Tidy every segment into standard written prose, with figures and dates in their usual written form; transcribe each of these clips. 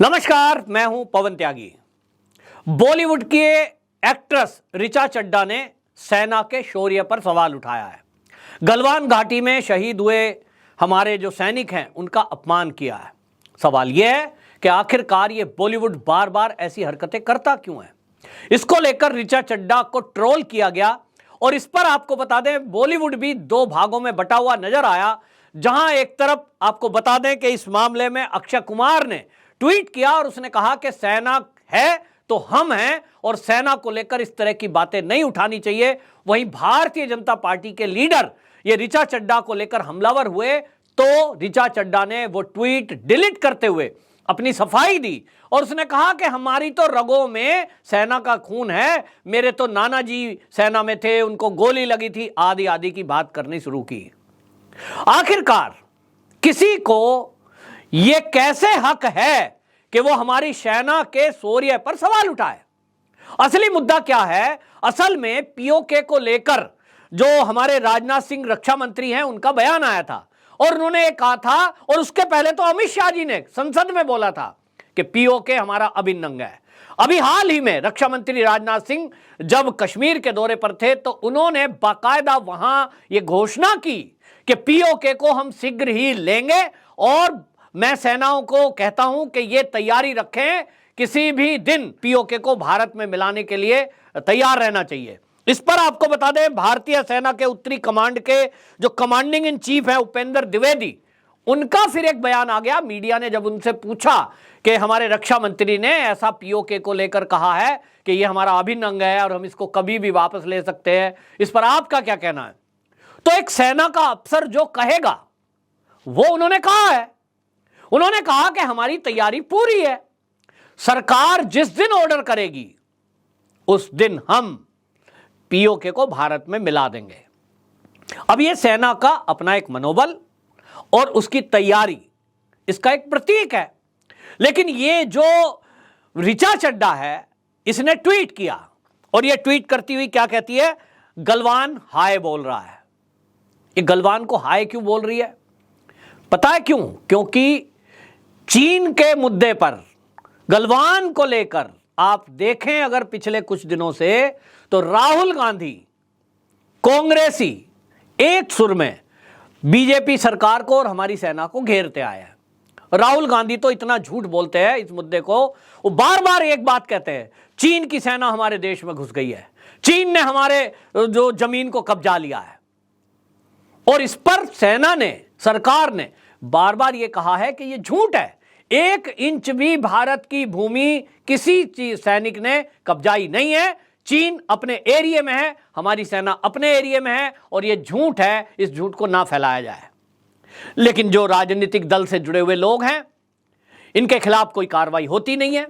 नमस्कार, मैं हूं पवन त्यागी। बॉलीवुड की एक्ट्रेस ऋचा चड्ढा ने सेना के शौर्य पर सवाल उठाया है। गलवान घाटी में शहीद हुए हमारे जो सैनिक हैं उनका अपमान किया है। सवाल यह है कि आखिरकार ये बॉलीवुड बार बार ऐसी हरकतें करता क्यों है। इसको लेकर ऋचा चड्ढा को ट्रोल किया गया और इस पर आपको बता दें बॉलीवुड भी दो भागों में बटा हुआ नजर आया। जहां एक तरफ आपको बता दें कि इस मामले में अक्षय कुमार ने ट्वीट किया और उसने कहा कि सेना है तो हम हैं और सेना को लेकर इस तरह की बातें नहीं उठानी चाहिए। वहीं भारतीय जनता पार्टी के लीडर ये ऋचा चड्ढा को लेकर हमलावर हुए तो ऋचा चड्ढा ने वो ट्वीट डिलीट करते हुए अपनी सफाई दी और उसने कहा कि हमारी तो रगों में सेना का खून है, मेरे तो नाना जी सेना में थे, उनको गोली लगी थी, आदि आदि की बात करनी शुरू की। आखिरकार किसी को यह कैसे हक है कि वो हमारी सेना के शौर्य पर सवाल उठाए। असली मुद्दा क्या है? असल में पीओके को लेकर जो हमारे राजनाथ सिंह रक्षा मंत्री हैं उनका बयान आया था और उन्होंने ये कहा था, और उसके पहले तो अमित शाह जी ने संसद में बोला था कि पीओके हमारा अभिन्न अंग है। अभी हाल ही में रक्षा मंत्री राजनाथ सिंह जब कश्मीर के दौरे पर थे तो उन्होंने बाकायदा वहां ये घोषणा की कि पीओके को हम शीघ्र ही लेंगे और मैं सेनाओं को कहता हूं कि ये तैयारी रखें, किसी भी दिन पीओके को भारत में मिलाने के लिए तैयार रहना चाहिए। इस पर आपको बता दें भारतीय सेना के उत्तरी कमांड के जो कमांडिंग इन चीफ है उपेंद्र द्विवेदी, उनका फिर एक बयान आ गया। मीडिया ने जब उनसे पूछा कि हमारे रक्षा मंत्री ने ऐसा पीओके को लेकर कहा है कि ये हमारा अभिन्न अंग है और हम इसको कभी भी वापस ले सकते हैं, इस पर आपका क्या कहना है? तो एक सेना का अफसर जो कहेगा वो उन्होंने कहा है। उन्होंने कहा कि हमारी तैयारी पूरी है, सरकार जिस दिन ऑर्डर करेगी उस दिन हम पीओके को भारत में मिला देंगे। अब यह सेना का अपना एक मनोबल और उसकी तैयारी इसका एक प्रतीक है। लेकिन ये जो ऋचा चड्ढा है इसने ट्वीट किया और यह ट्वीट करती हुई क्या कहती है? गलवान हाय बोल रहा है। ये गलवान को हाय क्यों बोल रही है? पता है क्यों? क्योंकि चीन के मुद्दे पर गलवान को लेकर आप देखें अगर पिछले कुछ दिनों से तो राहुल गांधी कांग्रेसी एक सुर में बीजेपी सरकार को और हमारी सेना को घेरते आए हैं। राहुल गांधी तो इतना झूठ बोलते हैं इस मुद्दे को, वो बार बार एक बात कहते हैं, चीन की सेना हमारे देश में घुस गई है, चीन ने हमारे जो जमीन को कब्जा लिया है। और इस पर सेना ने, सरकार ने बार बार यह कहा है कि यह झूठ है, 1 इंच भी भारत की भूमि किसी सैनिक ने कब्जाई नहीं है, चीन अपने एरिया में है, हमारी सेना अपने एरिया में है और यह झूठ है, इस झूठ को ना फैलाया जाए। लेकिन जो राजनीतिक दल से जुड़े हुए लोग हैं इनके खिलाफ कोई कार्रवाई होती नहीं है।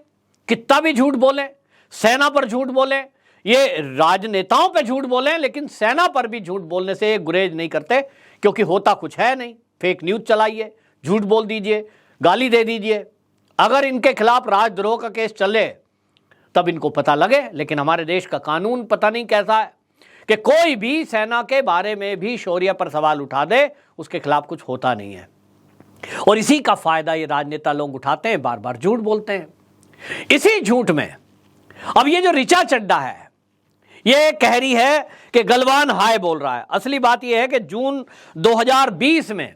कितना भी झूठ बोले, सेना पर झूठ बोले, ये राजनेताओं पर झूठ बोले, लेकिन सेना पर भी झूठ बोलने से गुरेज नहीं करते क्योंकि होता कुछ है नहीं। फेक न्यूज चलाइए, झूठ बोल दीजिए, गाली दे दीजिए, अगर इनके खिलाफ राजद्रोह का केस चले तब इनको पता लगे। लेकिन हमारे देश का कानून पता नहीं कैसा है कि कोई भी सेना के बारे में भी शौर्य पर सवाल उठा दे उसके खिलाफ कुछ होता नहीं है। और इसी का फायदा ये राजनेता लोग उठाते हैं, बार बार झूठ बोलते हैं। इसी झूठ में अब ये जो ऋचा चड्ढा है ये कह रही है कि गलवान हाय बोल रहा है। असली बात यह है कि जून 2020 में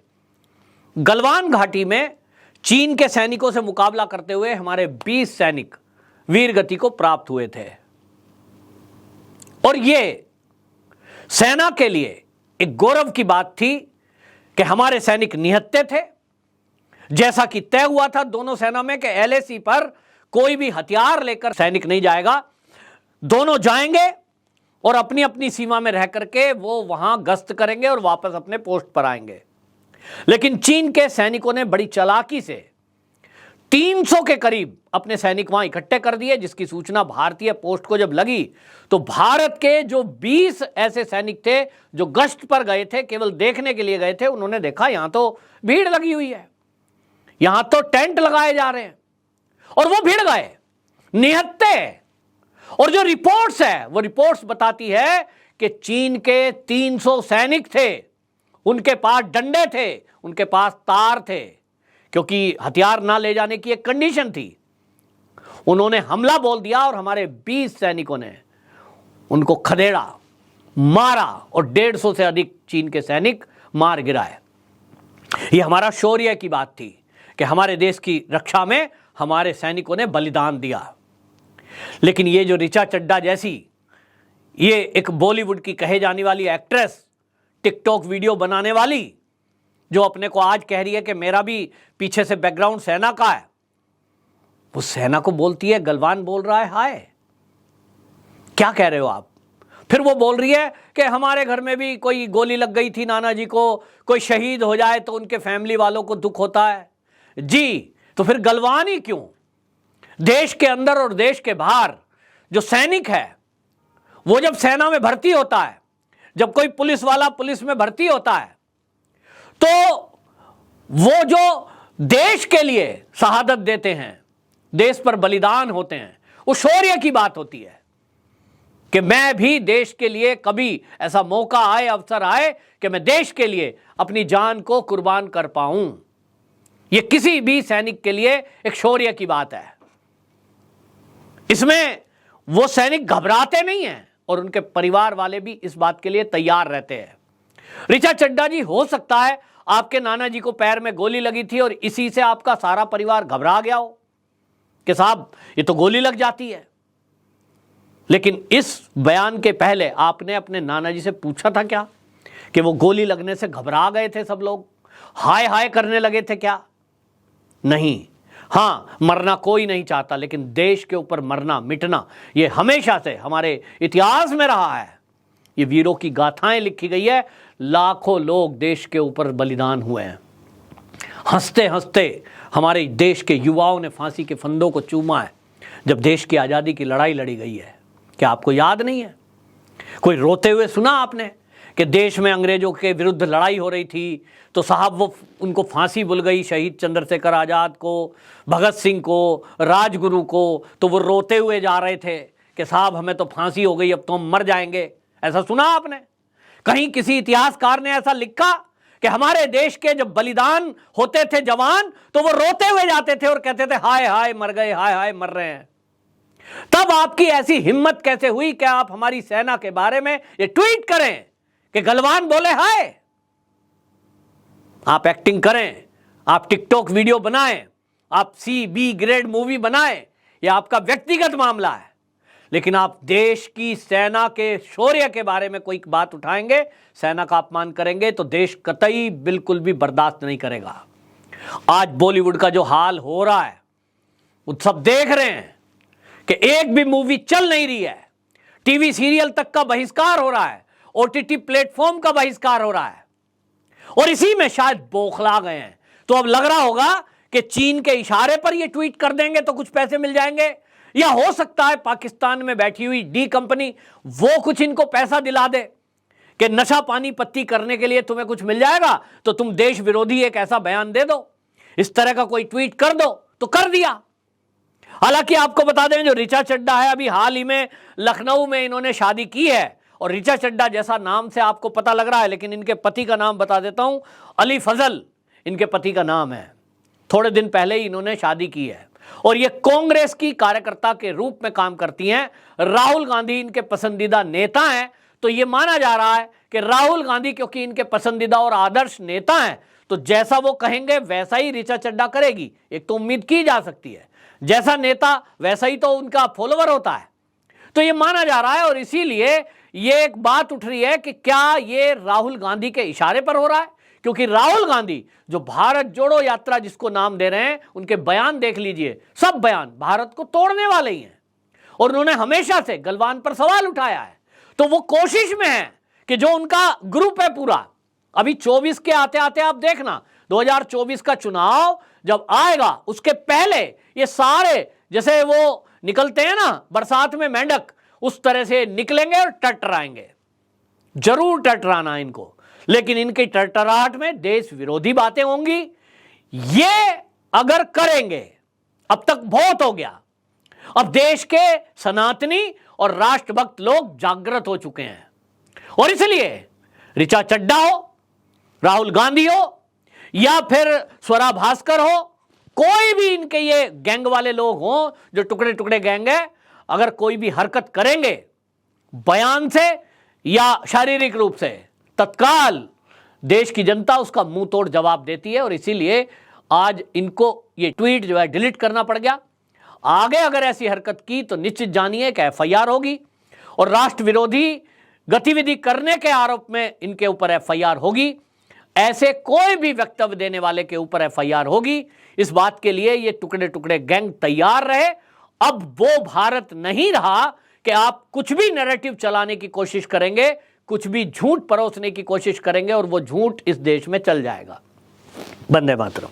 गलवान घाटी में चीन के सैनिकों से मुकाबला करते हुए हमारे 20 सैनिक वीर गति को प्राप्त हुए थे और यह सेना के लिए एक गौरव की बात थी कि हमारे सैनिक निहत्थे थे। जैसा कि तय हुआ था दोनों सेना में कि एलएसी पर कोई भी हथियार लेकर सैनिक नहीं जाएगा, दोनों जाएंगे और अपनी अपनी सीमा में रह करके वो वहां गश्त करेंगे और वापस अपने पोस्ट पर आएंगे। लेकिन चीन के सैनिकों ने बड़ी चालाकी से 300 के करीब अपने सैनिक वहां इकट्ठे कर दिए, जिसकी सूचना भारतीय पोस्ट को जब लगी तो भारत के जो 20 ऐसे सैनिक थे जो गश्त पर गए थे, केवल देखने के लिए गए थे, उन्होंने देखा यहां तो भीड़ लगी हुई है, यहां तो टेंट लगाए जा रहे हैं और वो भीड़ गए निहत्थे। और जो रिपोर्ट्स है वो रिपोर्ट्स बताती है कि चीन के 300 सैनिक थे, उनके पास डंडे थे, उनके पास तार थे, क्योंकि हथियार ना ले जाने की एक कंडीशन थी। उन्होंने हमला बोल दिया और हमारे 20 सैनिकों ने उनको खदेड़ा, मारा और 150 से अधिक चीन के सैनिक मार गिराए। यह हमारा शौर्य की बात थी कि हमारे देश की रक्षा में हमारे सैनिकों ने बलिदान दिया। लेकिन ये जो ऋचा चड्ढा जैसी ये एक बॉलीवुड की कहे जाने वाली एक्ट्रेस, टिकटॉक वीडियो बनाने वाली, जो अपने को आज कह रही है कि मेरा भी पीछे से बैकग्राउंड सेना का है, वो सेना को बोलती है गलवान बोल रहा है हाय। क्या कह रहे हो आप? फिर वो बोल रही है कि हमारे घर में भी कोई गोली लग गई थी नाना जी को, कोई शहीद हो जाए तो उनके फैमिली वालों को दुख होता है। जी, तो फिर गलवान ही क्यों? देश के अंदर और देश के बाहर जो सैनिक है वो जब सेना में भर्ती होता है, जब कोई पुलिस वाला पुलिस में भर्ती होता है, तो वो जो देश के लिए शहादत देते हैं, देश पर बलिदान होते हैं, वो शौर्य की बात होती है कि मैं भी देश के लिए कभी ऐसा मौका आए, अवसर आए कि मैं देश के लिए अपनी जान को कुर्बान कर पाऊं। यह किसी भी सैनिक के लिए एक शौर्य की बात है। इसमें वो सैनिक घबराते नहीं हैं और उनके परिवार वाले भी इस बात के लिए तैयार रहते हैं। ऋचा चड्ढा जी, हो सकता है आपके नाना जी को पैर में गोली लगी थी और इसी से आपका सारा परिवार घबरा गया हो कि साहब ये तो गोली लग जाती है। लेकिन इस बयान के पहले आपने अपने नाना जी से पूछा था क्या कि वो गोली लगने से घबरा गए थे, सब लोग हाय हाय करने लगे थे क्या? नहीं। हाँ, मरना कोई नहीं चाहता, लेकिन देश के ऊपर मरना, मिटना, ये हमेशा से हमारे इतिहास में रहा है। ये वीरों की गाथाएं लिखी गई है, लाखों लोग देश के ऊपर बलिदान हुए हैं। हंसते हंसते हमारे देश के युवाओं ने फांसी के फंदों को चूमा है जब देश की आज़ादी की लड़ाई लड़ी गई है। क्या आपको याद नहीं है? कोई रोते हुए सुना आपने कि देश में अंग्रेजों के विरुद्ध लड़ाई हो रही थी तो साहब वो उनको फांसी बुल गई, शहीद चंद्रशेखर आज़ाद को, भगत सिंह को, राजगुरु को, तो वो रोते हुए जा रहे थे कि साहब हमें तो फांसी हो गई, अब तो हम मर जाएंगे। ऐसा सुना आपने? कहीं किसी इतिहासकार ने ऐसा लिखा कि हमारे देश के जब बलिदान होते थे जवान तो वो रोते हुए जाते थे और कहते थे हाय हाय मर गए, हाय हाय मर रहे हैं? तब आपकी ऐसी हिम्मत कैसे हुई कि आप हमारी सेना के बारे में ये ट्वीट करें कि गलवान बोले हाय? आप एक्टिंग करें, आप टिकटॉक वीडियो बनाएं, आप C-B ग्रेड मूवी बनाएं, यह आपका व्यक्तिगत मामला है, लेकिन आप देश की सेना के शौर्य के बारे में कोई बात उठाएंगे, सेना का अपमान करेंगे, तो देश कतई बिल्कुल भी बर्दाश्त नहीं करेगा। आज बॉलीवुड का जो हाल हो रहा है वो सब देख रहे हैं कि एक भी मूवी चल नहीं रही है, टीवी सीरियल तक का बहिष्कार हो रहा है, OTT प्लेटफॉर्म का बहिष्कार हो रहा है, और इसी में शायद बौखला गए हैं। तो अब लग रहा होगा कि चीन के इशारे पर ये ट्वीट कर देंगे तो कुछ पैसे मिल जाएंगे, या हो सकता है पाकिस्तान में बैठी हुई डी कंपनी वो कुछ इनको पैसा दिला दे कि नशा पानी पत्ती करने के लिए तुम्हें कुछ मिल जाएगा तो तुम देश विरोधी एक ऐसा बयान दे दो, इस तरह का कोई ट्वीट कर दो। तो कर दिया। हालांकि आपको बता दें, जो ऋचा चड्ढा है, अभी हाल ही में लखनऊ में इन्होंने शादी की है, और ऋचा चड्ढा जैसा नाम से आपको पता लग रहा है, लेकिन इनके पति का नाम बता देता हूं, अली फजल इनके पति का नाम है। थोड़े दिन पहले ही इन्होंने शादी की है और ये कांग्रेस की कार्यकर्ता के रूप में काम करती हैं। राहुल गांधी इनके पसंदीदा नेता हैं, तो ये माना जा रहा है कि राहुल गांधी क्योंकि इनके पसंदीदा और आदर्श नेता हैं, तो जैसा वो कहेंगे वैसा ही ऋचा चड्ढा करेगी। एक तो उम्मीद की जा सकती है, जैसा नेता वैसा ही तो उनका फॉलोवर होता है, तो ये माना जा रहा है। और इसीलिए ये एक बात उठ रही है कि क्या ये राहुल गांधी के इशारे पर हो रहा है, क्योंकि राहुल गांधी जो भारत जोड़ो यात्रा जिसको नाम दे रहे हैं, उनके बयान देख लीजिए, सब बयान भारत को तोड़ने वाले ही हैं, और उन्होंने हमेशा से गलवान पर सवाल उठाया है। तो वो कोशिश में है कि जो उनका ग्रुप है पूरा, अभी 24 के आते आते आप देखना 2024 का चुनाव जब आएगा उसके पहले ये सारे, जैसे वो निकलते हैं ना बरसात में मेंढक, उस तरह से निकलेंगे और टटराएंगे। जरूर टटराना इनको, लेकिन इनकी टटराहट में देश विरोधी बातें होंगी। ये अगर करेंगे, अब तक बहुत हो गया, अब देश के सनातनी और राष्ट्रभक्त लोग जागृत हो चुके हैं, और इसलिए ऋचा चड्ढा हो, राहुल गांधी हो, या फिर स्वरा भास्कर हो, कोई भी इनके ये गैंग वाले लोग हों जो टुकड़े टुकड़े गैंग है, अगर कोई भी हरकत करेंगे बयान से या शारीरिक रूप से, तत्काल देश की जनता उसका मुंह तोड़ जवाब देती है। और इसीलिए आज इनको ये ट्वीट जो है डिलीट करना पड़ गया। आगे अगर ऐसी हरकत की तो निश्चित जानिए कि एफआईआर होगी और राष्ट्र विरोधी गतिविधि करने के आरोप में इनके ऊपर एफआईआर होगी। ऐसे कोई भी वक्तव्य देने वाले के ऊपर एफआईआर होगी। इस बात के लिए ये टुकड़े टुकड़े गैंग तैयार रहे। अब वो भारत नहीं रहा कि आप कुछ भी नैरेटिव चलाने की कोशिश करेंगे, कुछ भी झूठ परोसने की कोशिश करेंगे और वो झूठ इस देश में चल जाएगा। वंदे मातरम।